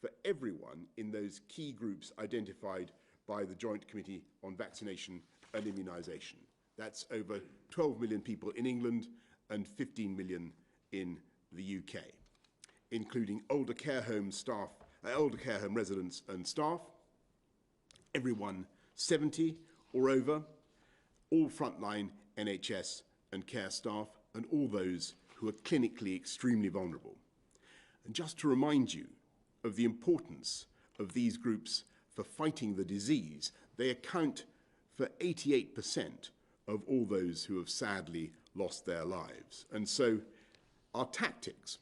for everyone in those key groups identified by the Joint Committee on Vaccination and Immunisation. That's over 12 million people in England and 15 million in the UK, including older care home residents and staff, everyone 70 or over, all frontline NHS and care staff, and all those who are clinically extremely vulnerable. And just to remind you of the importance of these groups for fighting the disease, they account for 88% of all those who have sadly lost their lives. And so our tactics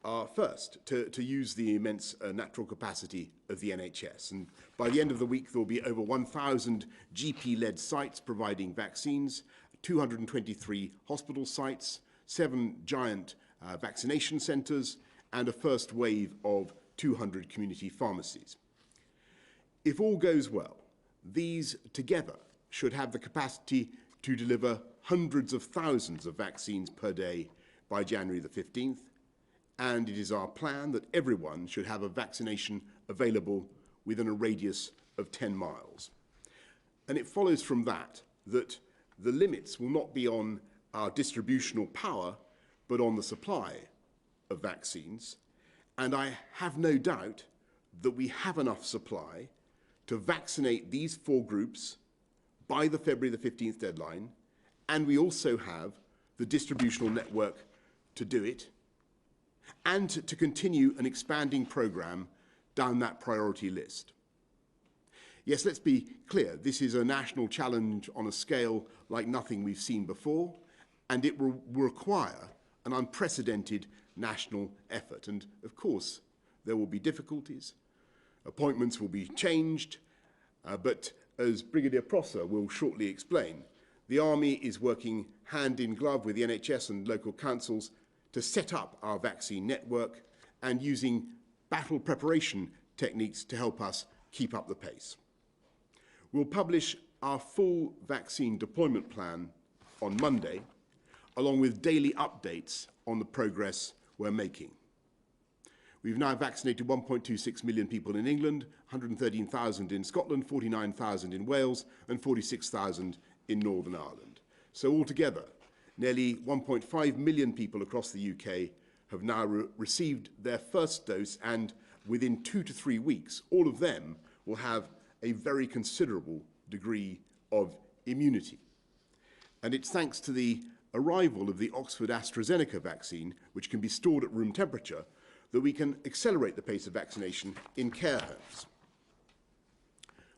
are first to use the immense natural capacity of the NHS. And by the end of the week, there will be over 1,000 GP-led sites providing vaccines, 223 hospital sites, 7 giant vaccination centres, and a first wave of 200 community pharmacies. If all goes well, these together should have the capacity to deliver hundreds of thousands of vaccines per day by January the 15th, and it is our plan that everyone should have a vaccination available within a radius of 10 miles. And it follows from that that the limits will not be on our distributional power, but on the supply of vaccines. And I have no doubt that we have enough supply to vaccinate these 4 groups by the February the 15th deadline, and we also have the distributional network to do it, and to continue an expanding programme down that priority list. Yes, let's be clear, this is a national challenge on a scale like nothing we've seen before, and it will require an unprecedented national effort. And of course, there will be difficulties, appointments will be changed, but as Brigadier Prosser will shortly explain, the Army is working hand in glove with the NHS and local councils to set up our vaccine network and using battle preparation techniques to help us keep up the pace. We'll publish our full vaccine deployment plan on Monday, along with daily updates on the progress we're making. We've now vaccinated 1.26 million people in England, 113,000 in Scotland, 49,000 in Wales, and 46,000 in Northern Ireland. So altogether, nearly 1.5 million people across the UK have now received their first dose, and within 2 to 3 weeks, all of them will have a very considerable degree of immunity. And it's thanks to the arrival of the Oxford AstraZeneca vaccine, which can be stored at room temperature, that we can accelerate the pace of vaccination in care homes.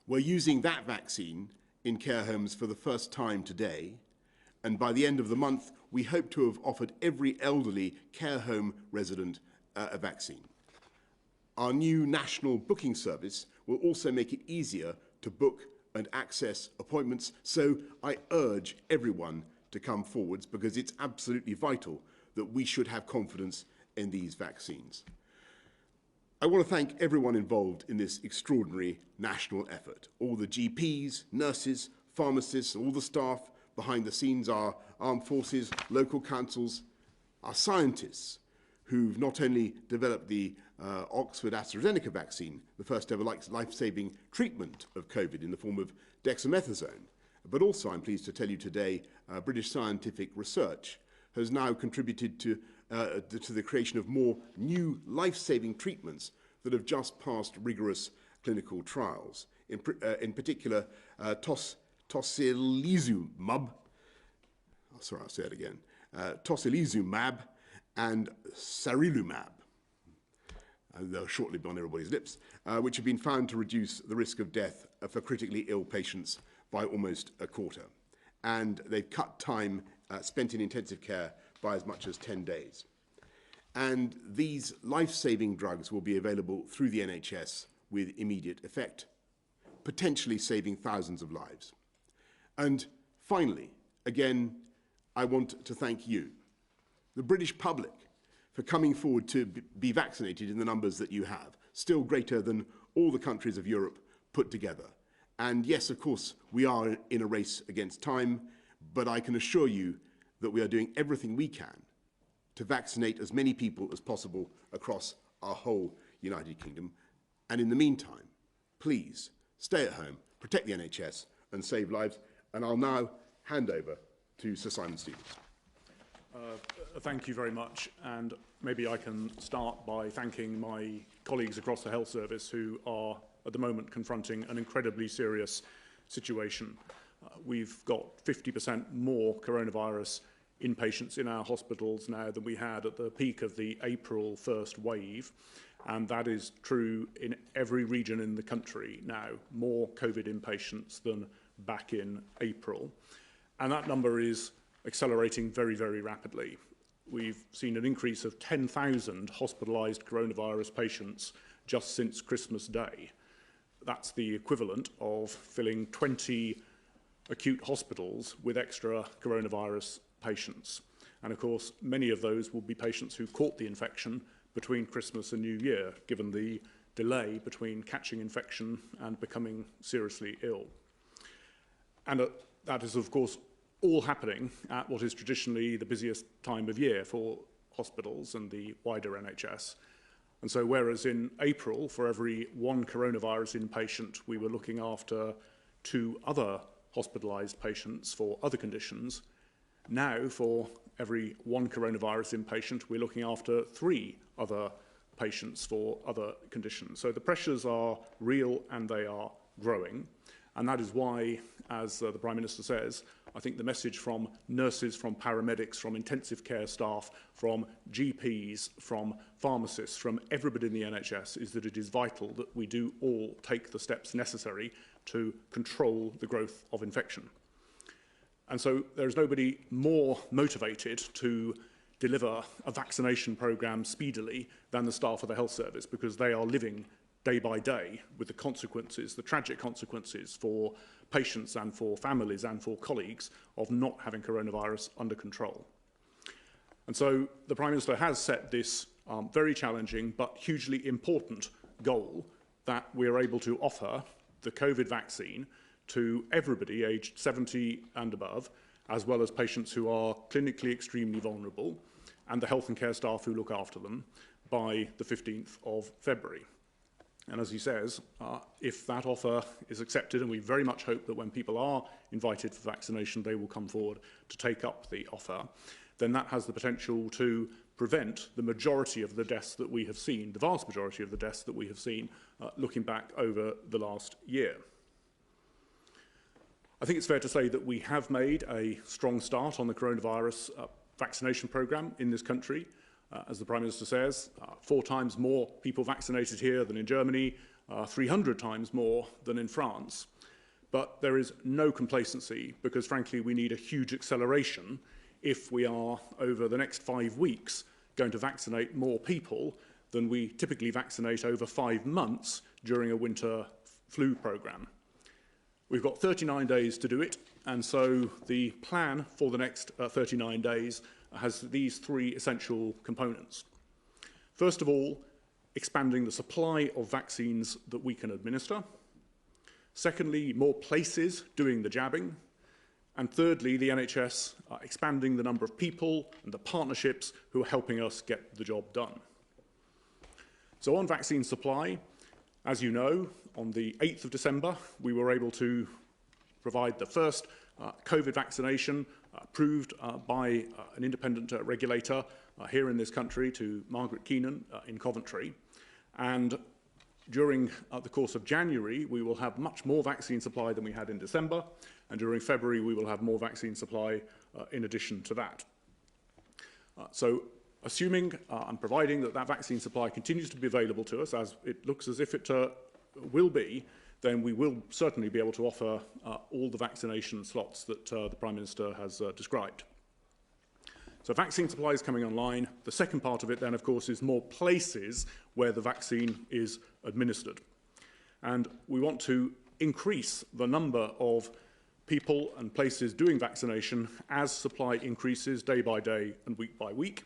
We're using that vaccine in care homes for the first time today, and by the end of the month, we hope to have offered every elderly care home resident a vaccine. Our new national booking service will also make it easier to book and access appointments, so I urge everyone to come forwards because it's absolutely vital that we should have confidence in these vaccines. I want to thank everyone involved in this extraordinary national effort. All the GPs, nurses, pharmacists, all the staff behind the scenes, our armed forces, local councils, our scientists who've not only developed the Oxford AstraZeneca vaccine, the first ever life-saving treatment of COVID in the form of dexamethasone, but also, I'm pleased to tell you today, British scientific research has now contributed to the creation of more new life-saving treatments that have just passed rigorous clinical trials. In particular, tocilizumab, tocilizumab and sarilumab, they'll shortly be on everybody's lips, which have been found to reduce the risk of death for critically ill patients by almost a quarter. And they've cut time spent in intensive care by as much as 10 days. And these life-saving drugs will be available through the NHS with immediate effect, potentially saving thousands of lives. And finally, again, I want to thank you, the British public, for coming forward to be vaccinated in the numbers that you have, still greater than all the countries of Europe put together. And yes, of course, we are in a race against time, but I can assure you that we are doing everything we can to vaccinate as many people as possible across our whole the United Kingdom. And in the meantime, please stay at home, protect the NHS and save lives. And I'll now hand over to Sir Simon Stevens. Thank you very much. And maybe I can start by thanking my colleagues across the health service who are at the moment confronting an incredibly serious situation. We've got 50% more coronavirus inpatients in our hospitals now than we had at the peak of the April 1st wave. And that is true in every region in the country now, more COVID inpatients than back in April. And that number is accelerating very, very rapidly. We've seen an increase of 10,000 hospitalised coronavirus patients just since Christmas Day. That's the equivalent of filling 20 acute hospitals with extra coronavirus patients. And of course, many of those will be patients who caught the infection between Christmas and New Year, given the delay between catching infection and becoming seriously ill. And that is, of course, all happening at what is traditionally the busiest time of year for hospitals and the wider NHS. And so whereas in April, for every one coronavirus inpatient, we were looking after 2 other hospitalised patients for other conditions, now for every one coronavirus inpatient, we're looking after 3 other patients for other conditions. So the pressures are real and they are growing. And that is why, as the Prime Minister says, I think the message from nurses, from paramedics, from intensive care staff, from GPs, from pharmacists, from everybody in the NHS is that it is vital that we do all take the steps necessary to control the growth of infection. And so there is nobody more motivated to deliver a vaccination programme speedily than the staff of the health service, because they are living day by day with the consequences, the tragic consequences for patients and for families and for colleagues of not having coronavirus under control. And so the Prime Minister has set this very challenging but hugely important goal that we are able to offer the COVID vaccine to everybody aged 70 and above, as well as patients who are clinically extremely vulnerable and the health and care staff who look after them by the 15th of February. And as he says, if that offer is accepted, and we very much hope that when people are invited for vaccination, they will come forward to take up the offer, then that has the potential to prevent the majority of the deaths that we have seen, the vast majority of the deaths that we have seen looking back over the last year. I think it's fair to say that we have made a strong start on the coronavirus vaccination programme in this country. As the Prime Minister says, 4 times more people vaccinated here than in Germany, 300 times more than in France. But there is no complacency because, frankly, we need a huge acceleration if we are, over the next 5 weeks, going to vaccinate more people than we typically vaccinate over 5 months during a winter flu programme. We've got 39 days to do it, and so the plan for the next 39 days has these 3 essential components. First of all, expanding the supply of vaccines that we can administer. Secondly, more places doing the jabbing. And thirdly, the NHS expanding the number of people and the partnerships who are helping us get the job done. So on vaccine supply, as you know, on the 8th of December, we were able to provide the first COVID vaccination approved by an independent regulator here in this country to Margaret Keenan in Coventry. And during the course of January, we will have much more vaccine supply than we had in December. And during February, we will have more vaccine supply in addition to that. So assuming and providing that that vaccine supply continues to be available to us, as it looks as if it will be, then we will certainly be able to offer all the vaccination slots that the Prime Minister has described. So vaccine supply is coming online. The second part of it then, of course, is more places where the vaccine is administered. And we want to increase the number of people and places doing vaccination as supply increases day by day and week by week.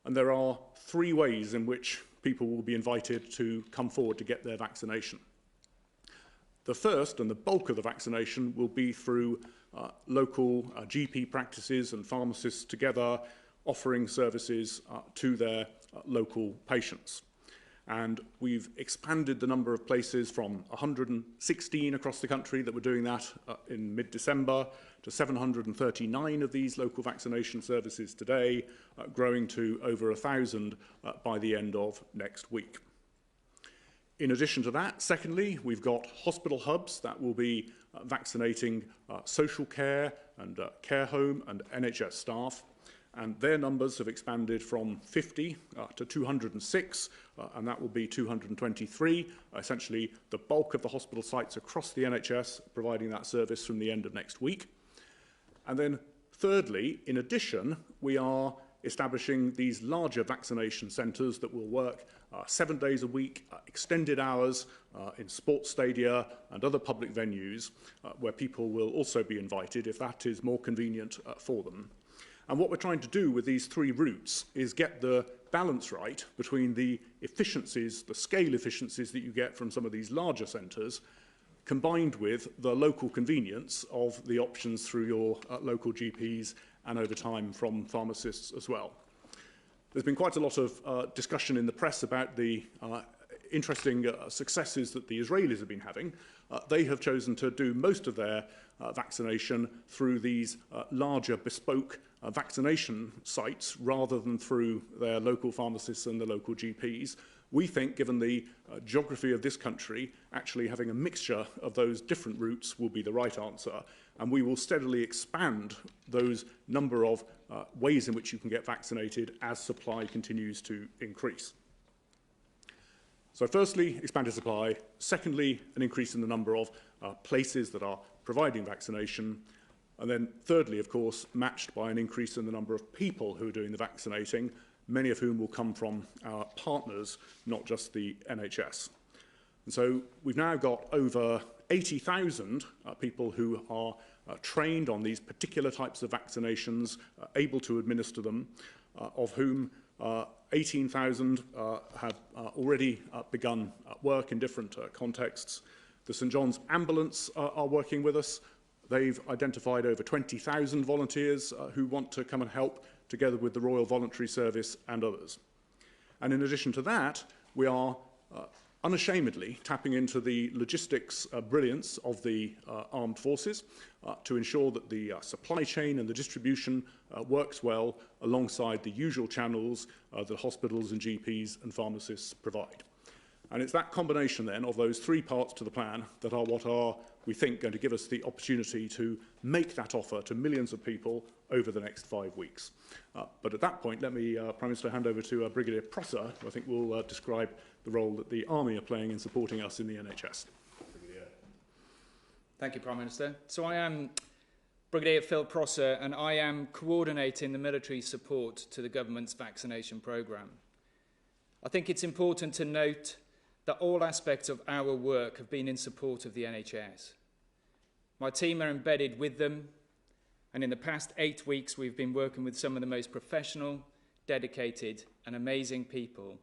And there are 3 ways in which people will be invited to come forward to get their vaccination. The first and the bulk of the vaccination will be through local GP practices and pharmacists together offering services to their local patients. And we've expanded the number of places from 116 across the country that were doing that in mid-December to 739 of these local vaccination services today, growing to over 1,000 by the end of next week. In addition to that, secondly, we've got hospital hubs that will be vaccinating social care and care home and NHS staff. And their numbers have expanded from 50 to 206, and that will be 223, essentially the bulk of the hospital sites across the NHS providing that service from the end of next week. And then thirdly, in addition, we are establishing these larger vaccination centres that will work 7 days a week, extended hours in sports stadia and other public venues where people will also be invited if that is more convenient for them. And what we're trying to do with these three routes is get the balance right between the efficiencies, the scale efficiencies that you get from some of these larger centres, combined with the local convenience of the options through your local GPs and over time from pharmacists as well. There's been quite a lot of discussion in the press about the interesting successes that the Israelis have been having. They have chosen to do most of their vaccination through these larger bespoke vaccination sites rather than through their local pharmacists and the local GPs. We think, given the geography of this country, actually having a mixture of those different routes will be the right answer, and we will steadily expand those number of ways in which you can get vaccinated as supply continues to increase. So firstly, expanded supply. Secondly, an increase in the number of places that are providing vaccination. And then thirdly, of course, matched by an increase in the number of people who are doing the vaccinating, many of whom will come from our partners, not just the NHS. And so we've now got over 80,000 people who are trained on these particular types of vaccinations, able to administer them, of whom 18,000 have already begun work in different contexts. The St John's Ambulance are working with us. They've identified over 20,000 volunteers who want to come and help, together with the Royal Voluntary Service and others. And in addition to that, we are unashamedly tapping into the logistics brilliance of the armed forces to ensure that the supply chain and the distribution works well alongside the usual channels that hospitals and GPs and pharmacists provide. And it's that combination then of those three parts to the plan that are what are, we think, going to give us the opportunity to make that offer to millions of people over the next 5 weeks. But at that point, let me, Prime Minister, hand over to Brigadier Prosser, who I think will describe the role that the Army are playing in supporting us in the NHS. Thank you, Prime Minister. So I am Brigadier Phil Prosser, and I am coordinating the military support to the government's vaccination programme. I think it's important to note that all aspects of our work have been in support of the NHS. My team are embedded with them, and in the past 8 weeks we've been working with some of the most professional, dedicated and amazing people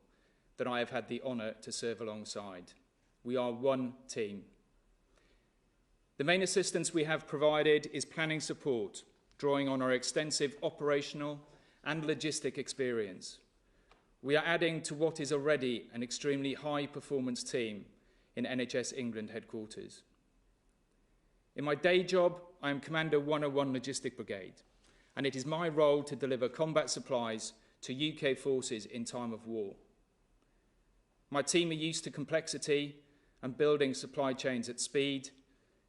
that I have had the honour to serve alongside. We are one team. The main assistance we have provided is planning support, drawing on our extensive operational and logistic experience. We are adding to what is already an extremely high-performance team in NHS England headquarters. In my day job, I am Commander 101 Logistic Brigade, and it is my role to deliver combat supplies to UK forces in time of war. My team are used to complexity and building supply chains at speed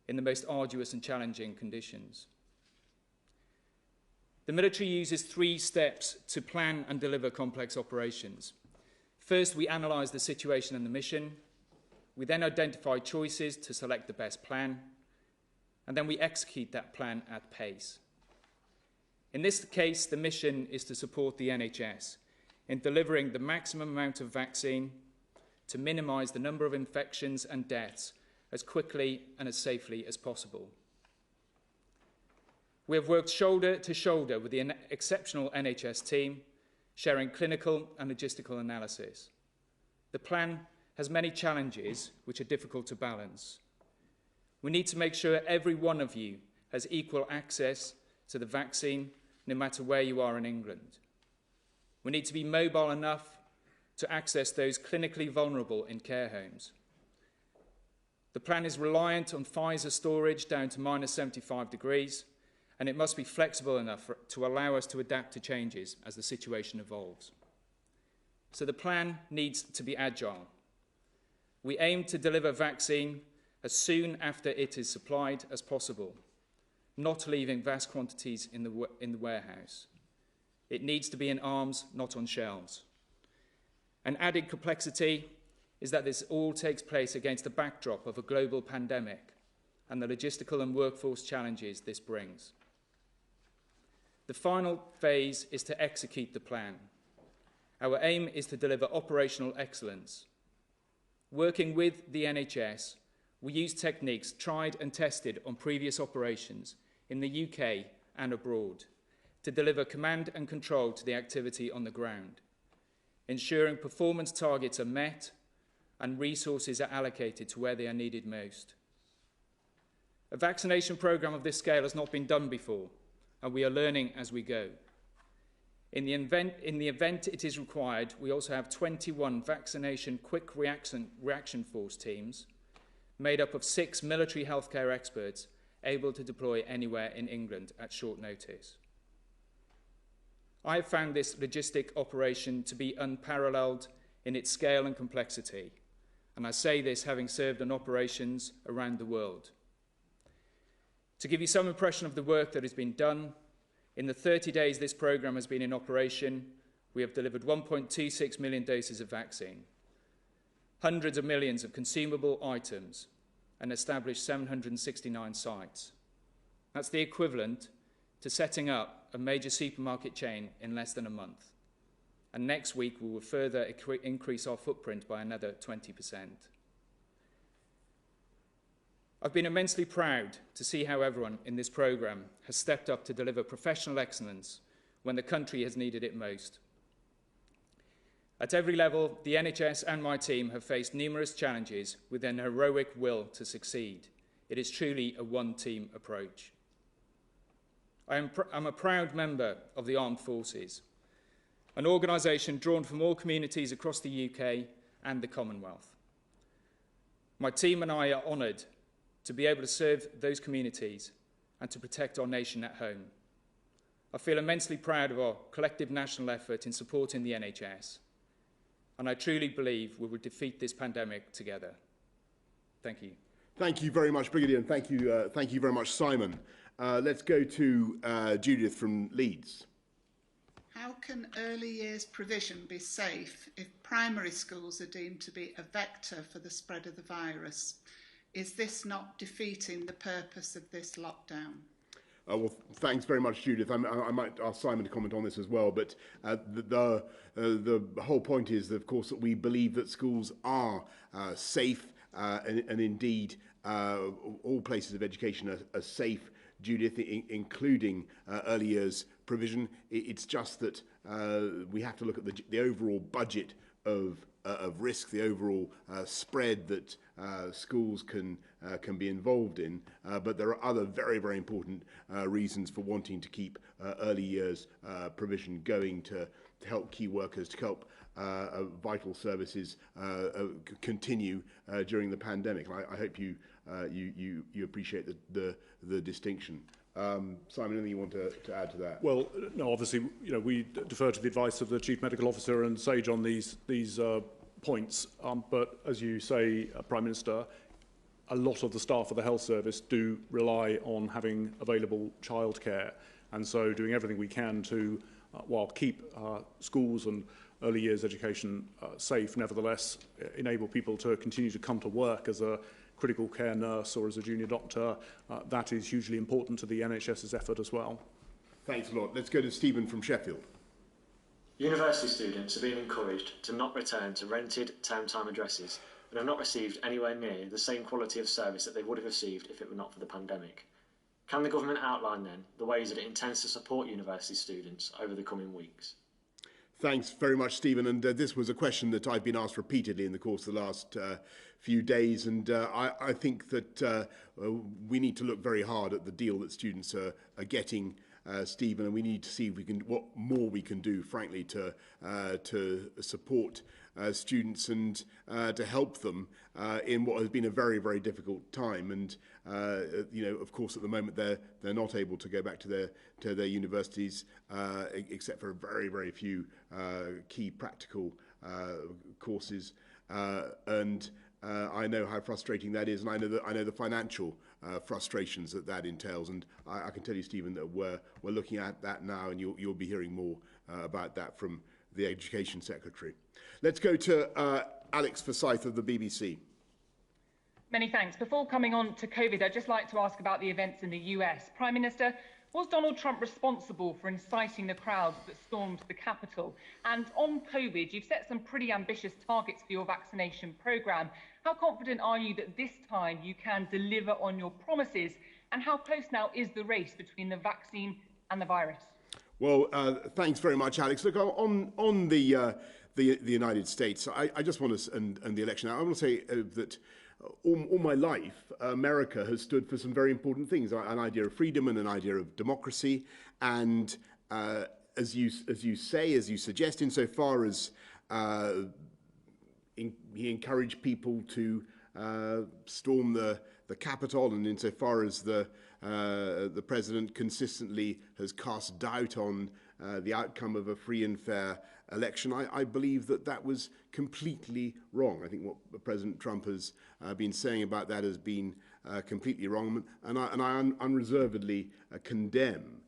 in the most arduous and challenging conditions. The military uses 3 steps to plan and deliver complex operations. First, we analyse the situation and the mission. We then identify choices to select the best plan. And then we execute that plan at pace. In this case, the mission is to support the NHS in delivering the maximum amount of vaccine to minimise the number of infections and deaths as quickly and as safely as possible. We have worked shoulder to shoulder with the exceptional NHS team, sharing clinical and logistical analysis. The plan has many challenges which are difficult to balance. We need to make sure every one of you has equal access to the vaccine, no matter where you are in England. We need to be mobile enough to access those clinically vulnerable in care homes. The plan is reliant on Pfizer storage down to minus 75 degrees, and it must be flexible enough to allow us to adapt to changes as the situation evolves. So the plan needs to be agile. We aim to deliver vaccine as soon after it is supplied as possible, not leaving vast quantities in the warehouse. It needs to be in arms, not on shelves. An added complexity is that this all takes place against the backdrop of a global pandemic and the logistical and workforce challenges this brings. The final phase is to execute the plan. Our aim is to deliver operational excellence. Working with the NHS, we use techniques tried and tested on previous operations in the UK and abroad to deliver command and control to the activity on the ground, ensuring performance targets are met and resources are allocated to where they are needed most. A vaccination programme of this scale has not been done before, and we are learning as we go. In the event it is required, we also have 21 vaccination quick reaction force teams made up of 6 military healthcare experts able to deploy anywhere in England at short notice. I have found this logistic operation to be unparalleled in its scale and complexity, and I say this having served on operations around the world. To give you some impression of the work that has been done, in the 30 days this programme has been in operation, we have delivered 1.26 million doses of vaccine, hundreds of millions of consumable items, and established 769 sites. That's the equivalent to setting up a major supermarket chain in less than a month. And next week we will further increase our footprint by another 20%. I've been immensely proud to see how everyone in this programme has stepped up to deliver professional excellence when the country has needed it most. At every level, the NHS and my team have faced numerous challenges with an heroic will to succeed. It is truly a one-team approach. I'm a proud member of the Armed Forces, an organisation drawn from all communities across the UK and the Commonwealth. My team and I are honoured to be able to serve those communities and to protect our nation at home. I feel immensely proud of our collective national effort in supporting the NHS, and I truly believe we will defeat this pandemic together. Thank you. Thank you very much, Brigadier, and thank you very much, Simon. Let's go to Judith from Leeds. How can early years provision be safe if primary schools are deemed to be a vector for the spread of the virus? Is this not defeating the purpose of this lockdown? Well, thanks very much, Judith. I might ask Simon to comment on this as well, but the whole point is, of course, that we believe that schools are safe and indeed all places of education are safe, Judith, including early years provision. It's just that we have to look at the overall budget of risk, the overall spread that schools can be involved in, but there are other very, very important reasons for wanting to keep early years provision going to help key workers, to help vital services continue during the pandemic. And I hope you appreciate the distinction. Simon, anything you want to add to that? Well, no, obviously, we defer to the advice of the Chief Medical Officer and SAGE on these points. But as you say, Prime Minister, a lot of the staff of the health service do rely on having available childcare, and so doing everything we can to, while keep schools and early years education safe, nevertheless enable people to continue to come to work as a critical care nurse or as a junior doctor. That is hugely important to the NHS's effort as well. Thanks a lot. Let's go to Stephen from Sheffield. University students are being encouraged to not return to rented term time addresses and have not received anywhere near the same quality of service that they would have received if it were not for the pandemic. Can the government outline then the ways that it intends to support university students over the coming weeks? Thanks very much, Stephen. And this was a question that I've been asked repeatedly in the course of the last few days. And I think that we need to look very hard at the deal that students are getting, Stephen, and we need to see if we can, what more we can do, frankly, to support students and to help them in what has been a very, very difficult time. And of course, at the moment they're not able to go back to their universities except for very, very few key practical courses. I know how frustrating that is, and I know the financial frustrations that entails. And I can tell you, Stephen, that we're looking at that now, and you'll be hearing more about that from the Education Secretary. Let's go to Alex Forsyth of the BBC. Many thanks. Before coming on to COVID, I'd just like to ask about the events in the US. Prime Minister, was Donald Trump responsible for inciting the crowds that stormed the Capitol? And on COVID, you've set some pretty ambitious targets for your vaccination programme. How confident are you that this time you can deliver on your promises? And how close now is the race between the vaccine and the virus? Well, thanks very much, Alex. Look, on the United States, I just want to, and the election, I want to say that all my life, America has stood for some very important things, an idea of freedom and an idea of democracy. And as you suggest, insofar as he encouraged people to storm the Capitol, and insofar as the president consistently has cast doubt on the outcome of a free and fair election, I believe that was completely wrong. I think what President Trump has been saying about that has been completely wrong, and I unreservedly condemn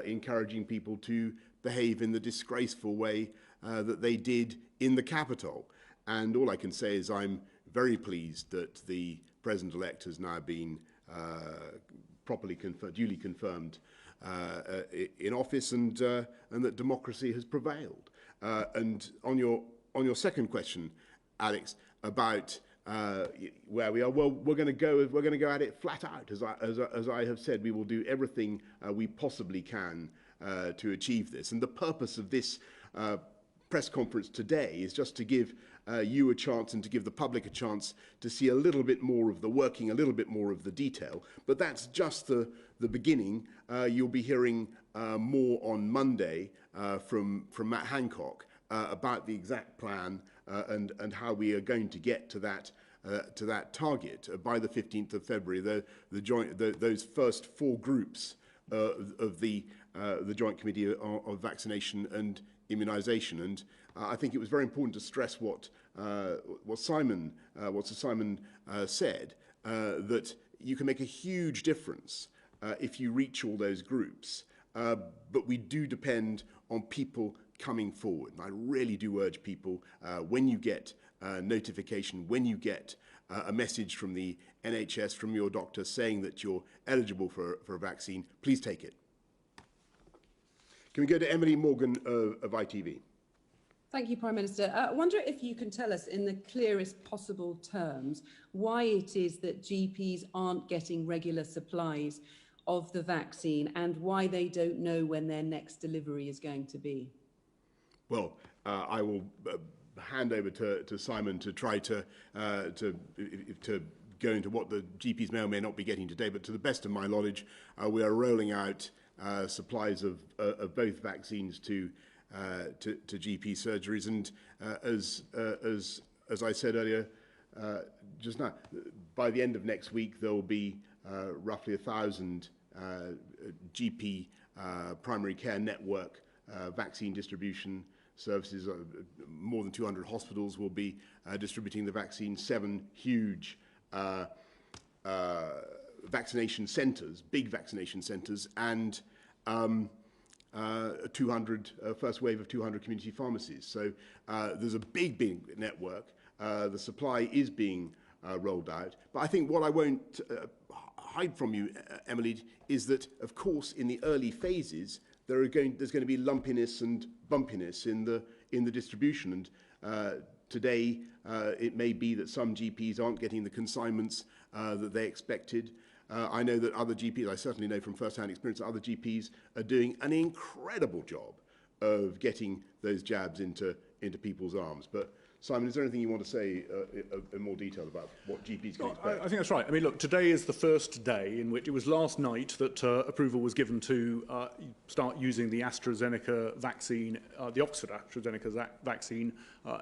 encouraging people to behave in the disgraceful way that they did in the Capitol. And all I can say is I'm very pleased that the President-elect has now been duly confirmed in office, and that democracy has prevailed. And on your second question, Alex, about where we are, well, we're going to go at it flat out. As I have said, we will do everything we possibly can to achieve this. And the purpose of this press conference today is just to give you a chance and to give the public a chance to see a little bit more of the working, a little bit more of the detail. But that's just the beginning. You'll be hearing more on Monday from Matt Hancock about the exact plan and how we are going to get to that target by the 15th of February. Those first four groups of the Joint Committee of Vaccination and Immunisation. And I think it was very important to stress what Sir Simon said, that you can make a huge difference if you reach all those groups, but we do depend on people coming forward. And I really do urge people, when you get notification, when you get a message from the NHS, from your doctor saying that you're eligible for a vaccine, please take it. Can we go to Emily Morgan of ITV? Thank you, Prime Minister. I wonder if you can tell us in the clearest possible terms why it is that GPs aren't getting regular supplies of the vaccine and why they don't know when their next delivery is going to be. Well, I will hand over to Simon to try to go into what the GPs may or may not be getting today. But to the best of my knowledge, we are rolling out supplies of both vaccines to GP surgeries, and as I said earlier, just now, by the end of next week there will be roughly 1,000 GP primary care network vaccine distribution services. More than 200 hospitals will be distributing the vaccine. 7 huge vaccination centres, big vaccination centres, and 200 first wave of 200 community pharmacies. So there's a big network. The supply is being rolled out. But I think what I won't hide from you, Emily, is that, of course, in the early phases, there's going to be lumpiness and bumpiness in the distribution. And today, it may be that some GPs aren't getting the consignments that they expected. I know that other GPs, I certainly know from first-hand experience, that other GPs are doing an incredible job of getting those jabs into people's arms. But Simon, is there anything you want to say in more detail about what GPs can expect? I think that's right. I mean, look, today is the first day in which it was last night that approval was given to start using the AstraZeneca vaccine, the Oxford AstraZeneca vaccine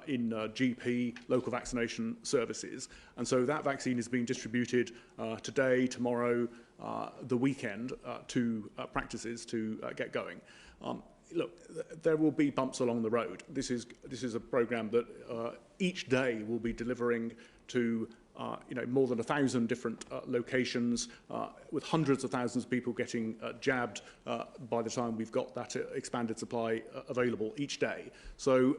in GP, local vaccination services. And so that vaccine is being distributed today, tomorrow, the weekend to practices to get going. Look, there will be bumps along the road. This is a programme that each day will be delivering to more than 1,000 different locations with hundreds of thousands of people getting jabbed by the time we've got that expanded supply available each day. So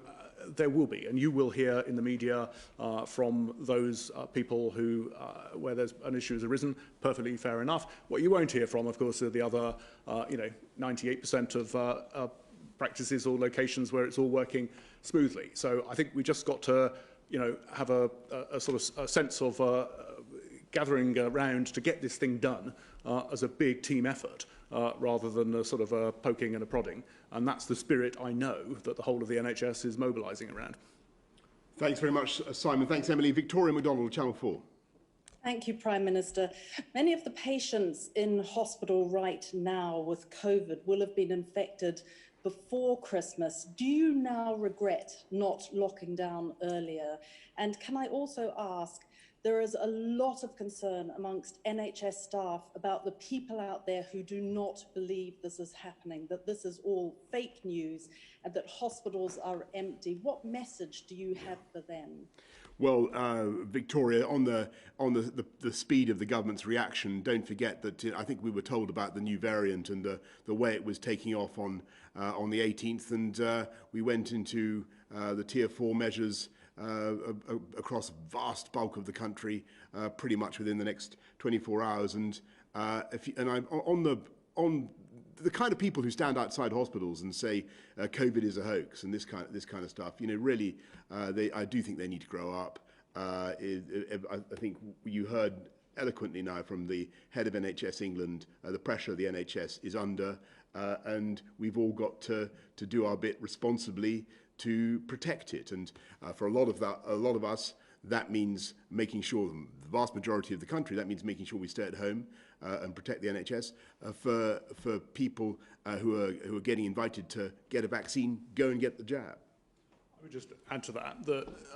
there will be, and you will hear in the media from those people who, where there's an issue has arisen, perfectly fair enough. What you won't hear from, of course, are the other, 98% of practices or locations where it's all working smoothly. So I think we just got to, have a sort of a sense of gathering around to get this thing done as a big team effort rather than a sort of a poking and a prodding. And that's the spirit I know that the whole of the NHS is mobilising around. Thanks very much, Simon. Thanks, Emily. Victoria MacDonald, Channel 4. Thank you, Prime Minister. Many of the patients in hospital right now with COVID will have been infected before Christmas. Do you now regret not locking down earlier? And can I also ask, there is a lot of concern amongst NHS staff about the people out there who do not believe this is happening, that this is all fake news and that hospitals are empty. What message do you have for them? Well, Victoria, on the speed of the government's reaction, don't forget that I think we were told about the new variant and the way it was taking off on the 18th, and we went into the Tier 4 measures across a vast bulk of the country pretty much within the next 24 hours. And I'm on the kind of people who stand outside hospitals and say COVID is a hoax and this kind of stuff, really, I do think they need to grow up. I think you heard eloquently now from the head of NHS England, the pressure the NHS is under, and we've all got to do our bit responsibly to protect it. And for a lot of us, that means making sure, the vast majority of the country, that means making sure we stay at home and protect the NHS. For people who are getting invited to get a vaccine, go and get the jab. I would just add to that,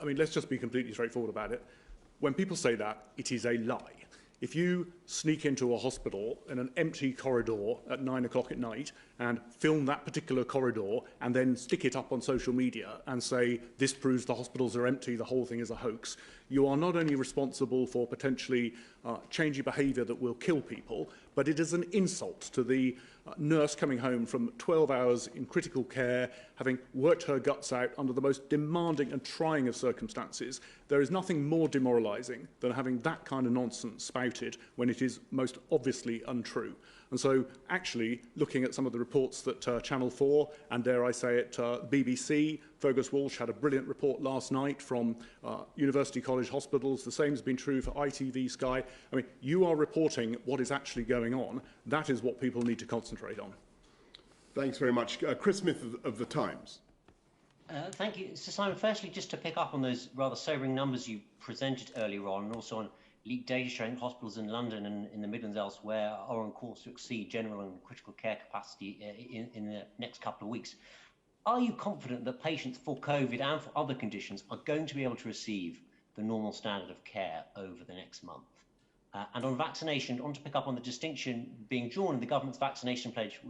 let's just be completely straightforward about it. When people say that, it is a lie. If you sneak into a hospital in an empty corridor at 9 o'clock at night and film that particular corridor and then stick it up on social media and say, this proves the hospitals are empty, the whole thing is a hoax, you are not only responsible for potentially changing behaviour that will kill people, but it is an insult to the nurse coming home from 12 hours in critical care, having worked her guts out under the most demanding and trying of circumstances. There is nothing more demoralising than having that kind of nonsense spouted when it is most obviously untrue. And so actually looking at some of the reports that Channel 4 and, dare I say it, BBC, Fergus Walsh had a brilliant report last night from University College Hospitals. The same has been true for ITV Sky. I mean, you are reporting what is actually going on. That is what people need to concentrate on. Thanks very much. Chris Smith of The Times. Thank you. So Simon, firstly, just to pick up on those rather sobering numbers you presented earlier on, and also on leaked data showing hospitals in London and in the Midlands elsewhere are on course to exceed general and critical care capacity in the next couple of weeks. Are you confident that patients for COVID and for other conditions are going to be able to receive the normal standard of care over the next month? And on vaccination, I want to pick up on the distinction being drawn in the government's vaccination pledge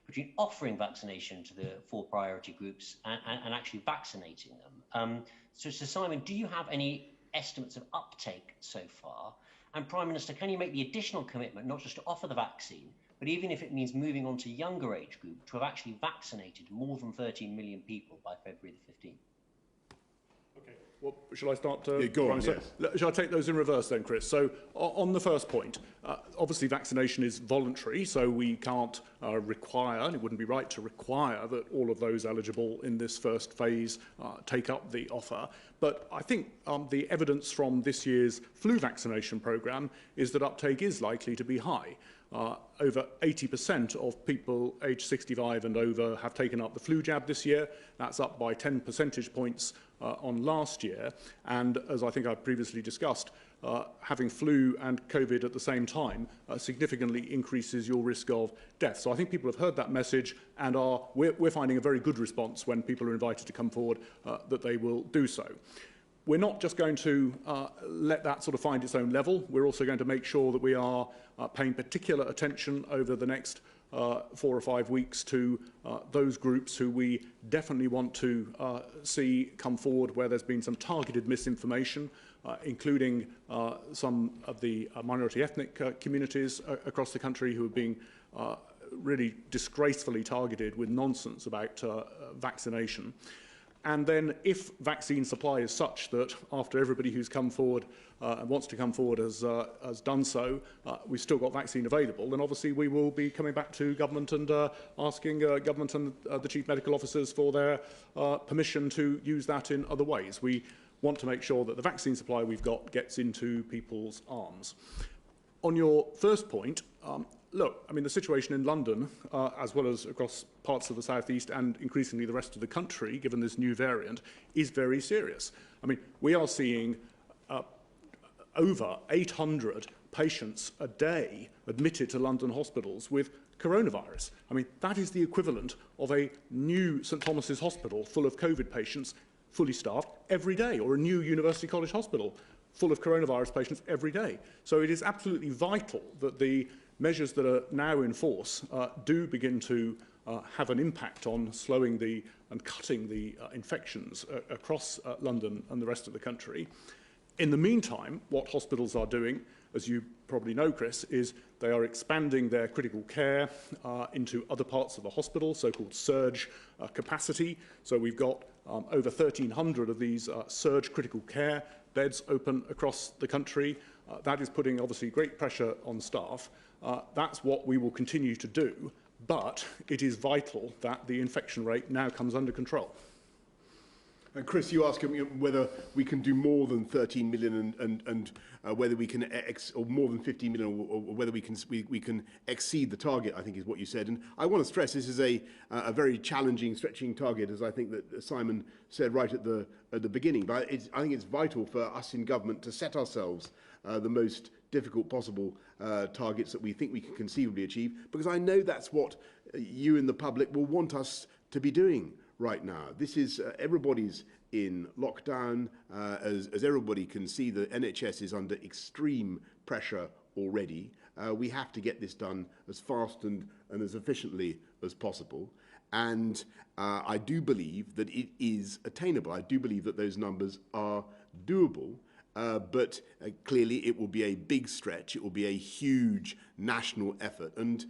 between offering vaccination to the 4 priority groups and actually vaccinating them. So Simon, do you have any estimates of uptake so far? And Prime Minister, can you make the additional commitment not just to offer the vaccine, but even if it means moving on to younger age group, to have actually vaccinated more than 13 million people by February the 15th? Okay, well, shall I start? Go on, yes. Shall I take those in reverse then, Chris? So on the first point, Obviously, vaccination is voluntary, so we can't require, and it wouldn't be right to require that all of those eligible in this first phase take up the offer. But I think the evidence from this year's flu vaccination programme is that uptake is likely to be high. Over 80% of people aged 65 and over have taken up the flu jab this year. That's up by 10 percentage points on last year. And as I think I've previously discussed, having flu and COVID at the same time significantly increases your risk of death. So I think people have heard that message, and we're finding a very good response when people are invited to come forward that they will do so. We're not just going to let that sort of find its own level. We're also going to make sure that we are paying particular attention over the next 4 or 5 weeks to those groups who we definitely want to see come forward where there's been some targeted misinformation, including some of the minority ethnic communities across the country who are being really disgracefully targeted with nonsense about vaccination. And then if vaccine supply is such that after everybody who's come forward and wants to come forward has done so, we've still got vaccine available, then obviously we will be coming back to government and asking government and the chief medical officers for their permission to use that in other ways. We want to make sure that the vaccine supply we've got gets into people's arms. On your first point, look, I mean, the situation in London, as well as across parts of the southeast and increasingly the rest of the country, given this new variant, is very serious. I mean, we are seeing over 800 patients a day admitted to London hospitals with coronavirus. I mean, that is the equivalent of a new St Thomas's hospital full of COVID patients, fully staffed, every day, or a new University College hospital full of coronavirus patients every day. So it is absolutely vital that the measures that are now in force do begin to have an impact on slowing and cutting the infections across London and the rest of the country. In the meantime, what hospitals are doing, as you probably know, Chris, is they are expanding their critical care into other parts of the hospital, so-called surge capacity. So we've got over 1,300 of these surge critical care beds open across the country. That is putting, obviously, great pressure on staff. That's what we will continue to do, but it is vital that the infection rate now comes under control. And Chris, you ask whether we can do more than 13 million and whether we can, or more than 15 million, or whether we can exceed the target, I think is what you said. And I want to stress this is a very challenging, stretching target, as I think that Simon said right at the beginning. But I think it's vital for us in government to set ourselves the most difficult possible targets that we think we can conceivably achieve, because I know that's what you and the public will want us to be doing right now. This is everybody's in lockdown. As everybody can see, the NHS is under extreme pressure already. We have to get this done as fast and as efficiently as possible. And I do believe that it is attainable. I do believe that those numbers are doable. But clearly it will be a big stretch. It will be a huge national effort. And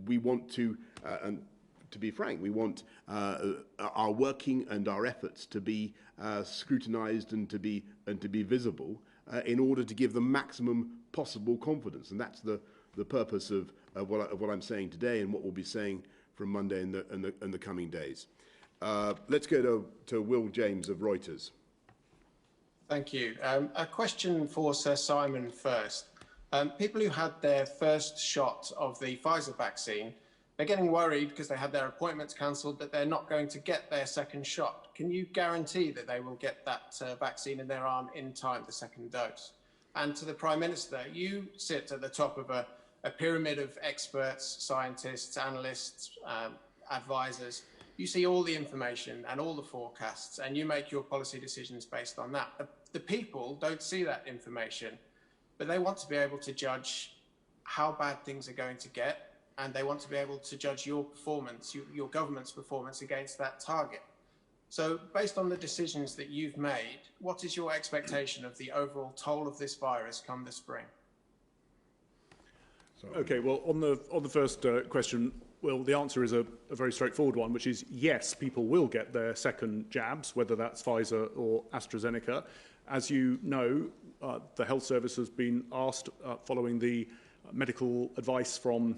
we want to, and to be frank, we want our working and our efforts to be scrutinised and to be visible in order to give the maximum possible confidence. And that's the purpose of what I'm saying today and what we'll be saying from Monday and the coming days. Let's go to Will James of Reuters. Thank you. A question for Sir Simon first. People who had their first shot of the Pfizer vaccine, they're getting worried because they had their appointments cancelled that they're not going to get their second shot. Can you guarantee that they will get that vaccine in their arm in time, the second dose? And to the Prime Minister, you sit at the top of a pyramid of experts, scientists, analysts, advisors. You see all the information and all the forecasts, and you make your policy decisions based on that. The people don't see that information, but they want to be able to judge how bad things are going to get, and they want to be able to judge your performance, your government's performance against that target. So based on the decisions that you've made, what is your expectation of the overall toll of this virus come the spring? Okay, well, on the first question, well, the answer is a very straightforward one, which is yes, people will get their second jabs, whether that's Pfizer or AstraZeneca. As you know, the health service has been asked, following the medical advice from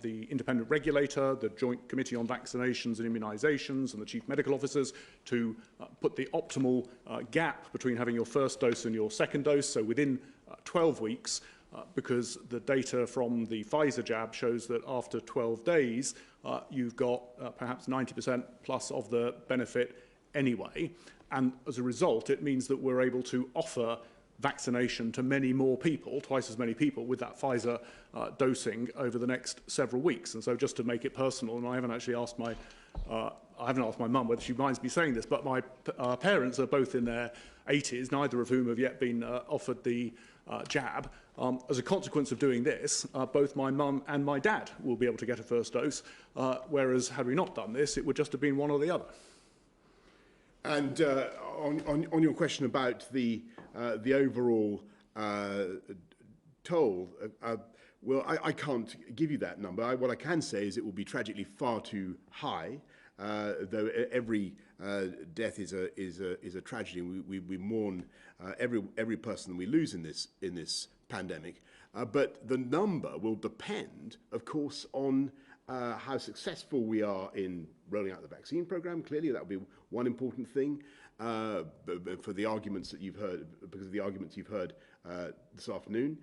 the independent regulator, the Joint Committee on Vaccinations and Immunisations, and the chief medical officers to put the optimal gap between having your first dose and your second dose, so within 12 weeks, because the data from the Pfizer jab shows that after 12 days, you've got perhaps 90% plus of the benefit anyway. And as a result, it means that we're able to offer vaccination to many more people, twice as many people, with that Pfizer dosing over the next several weeks. And so just to make it personal, and I haven't actually asked my mum whether she minds me saying this, but my parents are both in their 80s, neither of whom have yet been offered the jab. As a consequence of doing this, both my mum and my dad will be able to get a first dose, whereas had we not done this, it would just have been one or the other. And on your question about the overall toll, well, I can't give you that number. What I can say is it will be tragically far too high. Though every death is a tragedy, we mourn every person we lose in this pandemic. But the number will depend, of course, on how successful we are in rolling out the vaccine program. Clearly, that will be one important thing. For the arguments that you've heard, because of the arguments you've heard this afternoon,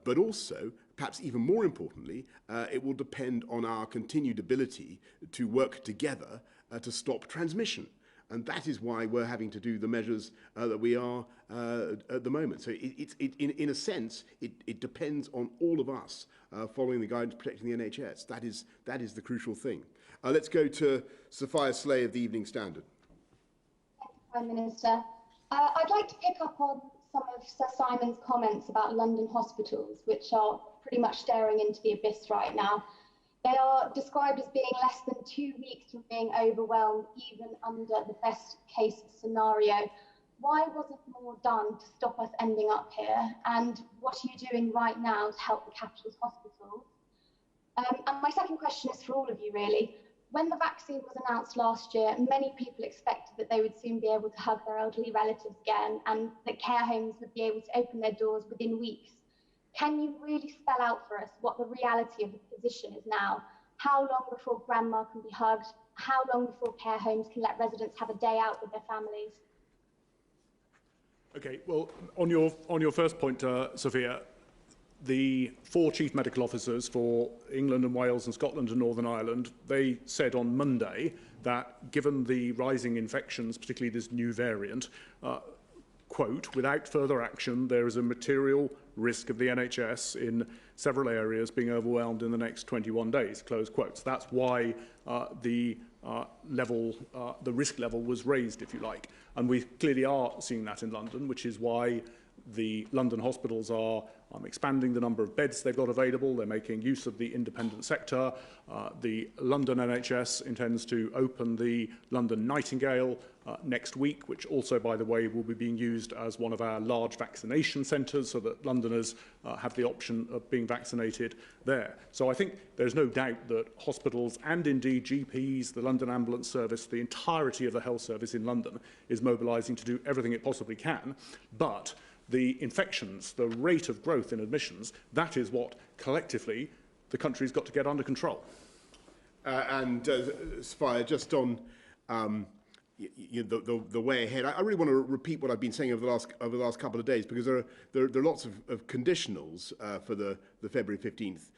but also, perhaps even more importantly, it will depend on our continued ability to work together to stop transmission. And that is why we're having to do the measures that we are at the moment. So in a sense, it depends on all of us following the guidance protecting the NHS. That is the crucial thing. Let's go to Sophia Slay of the Evening Standard. Prime Minister. I'd like to pick up on some of Sir Simon's comments about London hospitals, which are pretty much staring into the abyss right now. They are described as being less than 2 weeks from being overwhelmed, even under the best case scenario. Why wasn't more done to stop us ending up here? And what are you doing right now to help the capital's hospitals? And my second question is for all of you, really. When the vaccine was announced last year, many people expected that they would soon be able to hug their elderly relatives again and that care homes would be able to open their doors within weeks. Can you really spell out for us what the reality of the position is now? How long before grandma can be hugged? How long before care homes can let residents have a day out with their families? Okay, well, on your first point, Sophia, the 4 chief medical officers for England and Wales and Scotland and Northern Ireland, they said on Monday that given the rising infections, particularly this new variant, quote, without further action, there is a material risk of the NHS in several areas being overwhelmed in the next 21 days, close quotes. That's why the risk level was raised, if you like. And we clearly are seeing that in London, which is why the London hospitals are expanding the number of beds they've got available. They're making use of the independent sector. The London NHS intends to open the London Nightingale next week, which also, by the way, will be being used as one of our large vaccination centres so that Londoners have the option of being vaccinated there. So I think there's no doubt that hospitals and indeed GPs, the London Ambulance Service, the entirety of the health service in London is mobilising to do everything it possibly can. But the infections, the rate of growth in admissions, that is what collectively the country's got to get under control. Sophia, just on the way ahead, I really want to repeat what I've been saying over the last couple of days, because there are lots of conditionals for the February 15th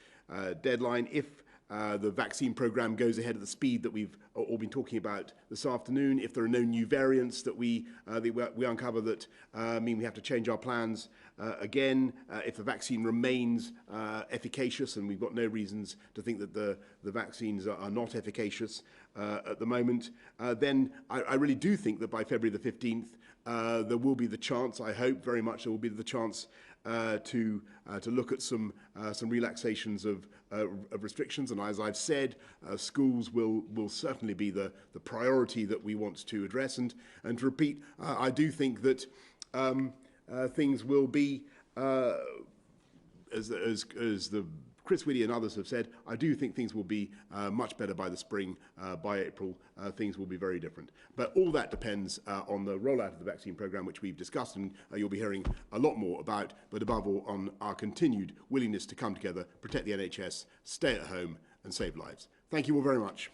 deadline. If the vaccine programme goes ahead at the speed that we've all been talking about this afternoon, if there are no new variants that we uncover that mean we have to change our plans again, if the vaccine remains efficacious, and we've got no reasons to think that the vaccines are not efficacious at the moment, then I really do think that by February the 15th, there will be the chance, I hope very much there will be the chance to look at some relaxations of restrictions. And as I've said, schools will certainly be the priority that we want to address. And to repeat, I do think that things will be, as the Chris Whitty and others have said, I do think things will be much better by the spring. By April, things will be very different. But all that depends on the rollout of the vaccine programme, which we've discussed, and you'll be hearing a lot more about, but above all, on our continued willingness to come together, protect the NHS, stay at home, and save lives. Thank you all very much.